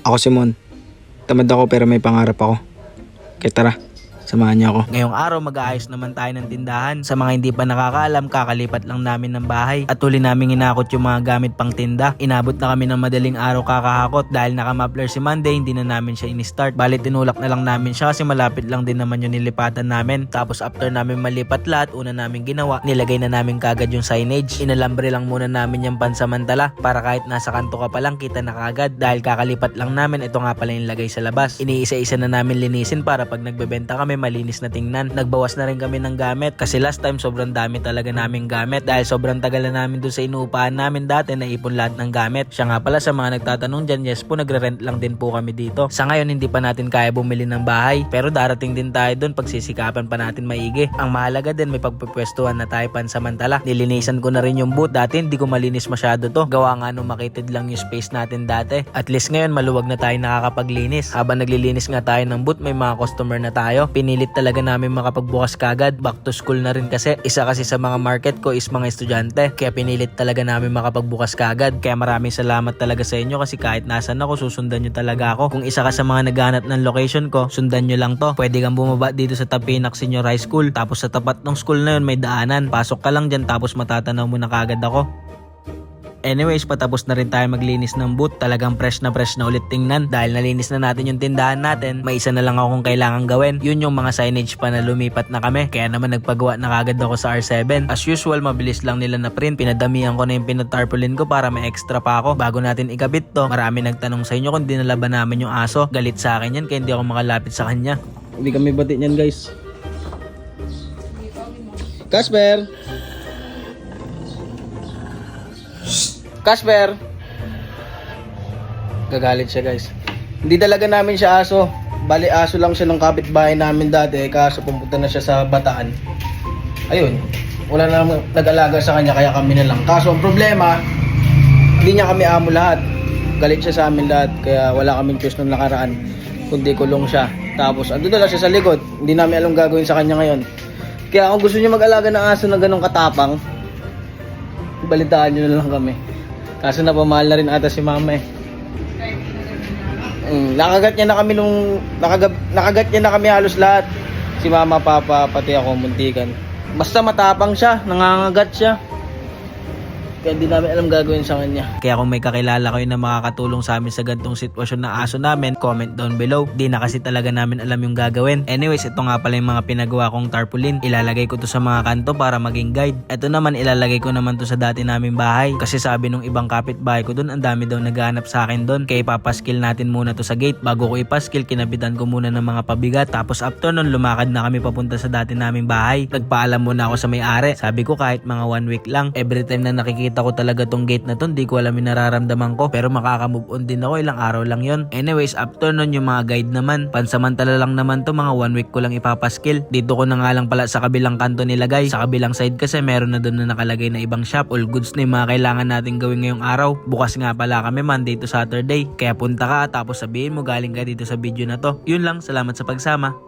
Ako si Mon. Tamad ako pero may pangarap ako. Kaya tara, samahan niyo ako. Ngayong araw mag-aayos naman tayo ng tindahan. Sa mga hindi pa nakakaalam, kakalipat lang namin ng bahay at huli namin hinakot yung mga gamit pang tinda. Inabot na kami ng madaling araw kakahakot dahil naka-muffler si Monday, hindi na namin siya in-start. Bali tinulak na lang namin siya kasi malapit lang din naman yung nilipatan namin. Tapos after namin malipat lahat, una namin ginawa, nilagay na namin kagad yung signage. Inalambre lang muna namin yung pansamantala para kahit nasa kanto ka pa lang kita na kagad dahil kakalipat lang namin. Ito nga pala yung lagay sa labas. Iniisa-isa na namin linisin para pag nagbebenta kami malinis na tingnan. Nagbawas na rin kami ng gamit kasi last time sobrang dami talaga namin gamit dahil sobrang tagal na namin doon sa inuupahan namin dati na ipon lahat ng gamit. Siya nga pala sa mga nagtatanong dyan, yes po, nagre-rent lang din po kami dito. Sa ngayon hindi pa natin kaya bumili ng bahay pero darating din tayo doon, pagsisikapan pa natin maigi. Ang mahalaga din may pagpupwestuhan na tayo pansamantala. Nilinisan ko na rin yung booth, dati hindi ko malinis masyado to. Gawa nga nung makitid lang yung space natin dati. At least ngayon maluwag na tayo nakakapaglinis. Habang naglilinis nga tayo ng booth, may mga customer na tayo. Pinilit talaga namin makapagbukas kagad. Back to school na rin kasi. Isa kasi sa mga market ko is mga estudyante. Kaya pinilit talaga namin makapagbukas kagad. Kaya maraming salamat talaga sa inyo kasi kahit nasan ako, susundan nyo talaga ako. Kung isa ka sa mga naghanap ng location ko, sundan nyo lang to. Pwede kang bumaba dito sa Tapinak Senior High School. Tapos sa tapat ng school na yun may daanan. Pasok ka lang dyan tapos matatanaw mo na kagad ako. Anyways, patapos na rin tayo maglinis ng booth. Talagang fresh na ulit tingnan. Dahil nalinis na natin yung tindahan natin, may isa na lang akong kailangan gawin. Yun yung mga signage pa na lumipat na kami. Kaya naman nagpagawa na kagad ako sa R7. As usual, mabilis lang nila na print. Pinadamihan ko na yung pinatarpaulin ko para may extra pa ako. Bago natin ikabit to, marami nagtanong sa inyo kung dinala ba namin yung aso. Galit sa akin yan kaya hindi ako makalapit sa kanya. Hindi kami bati niyan guys. Casper! Casper! Gagalit siya guys. Hindi talaga namin siya aso. Bali aso lang siya ng kapitbahay namin dati. Kaso pumunta na siya sa Bataan. Ayun. Wala na nag-alaga sa kanya kaya kami na lang. Kaso ang problema, hindi niya kami amo lahat. Galit siya sa amin lahat. Kaya wala kaming choice nung nakaraan. Kundi kulong siya. Tapos andun na lang siya sa likod. Hindi namin alam gagawin sa kanya ngayon. Kaya kung gusto niyo mag-alaga ng aso na ganong katapang, balitaan niyo na lang kami. Kaso napamahal na rin ata si mama eh. Nakagat niya na kami nakagat niya na kami halos lahat. Si mama, papa, pati ako muntikan. Basta matapang siya, nangangagat siya. Kaya hindi namin alam gagawin sa kanya. Kaya kung may kakilala kayo na makakatulong sa amin sa gantong sitwasyon na aso namin, comment down below. Di na kasi talaga namin alam yung gagawin. Anyways, ito nga pala yung mga pinagawa kong tarpaulin. Ilalagay ko to sa mga kanto para maging guide. Ito naman ilalagay ko naman to sa dati naming bahay. Kasi sabi nung ibang kapitbahay ko dun, ang dami daw naghahanap sa akin dun. Kaya ipapaskill natin muna to sa gate. Bago ko ipaskill, kinabitan ko muna ng mga pabigat. Tapos after nun, lumakad na kami papunta sa dati naming bahay. Nagpaalam muna ako sa may-ari. Sabi ko kahit mga 1 week lang. Every time na nakikita ko talaga tong gate na to, hindi ko alam yung nararamdaman ko pero makaka-move on din ako, ilang araw lang yon. Anyways, after nun yung mga guide naman, pansamantala lang naman to, mga 1 week ko lang ipapaskill. Dito ko na nga lang pala sa kabilang kanto nilagay. Sa kabilang side kasi meron na doon na nakalagay na ibang shop. All goods na yung mga kailangan natin gawin ngayong araw. Bukas nga pala kami Monday to Saturday. Kaya punta ka tapos sabihin mo galing ka dito sa video na to. Yun lang, salamat sa pagsama.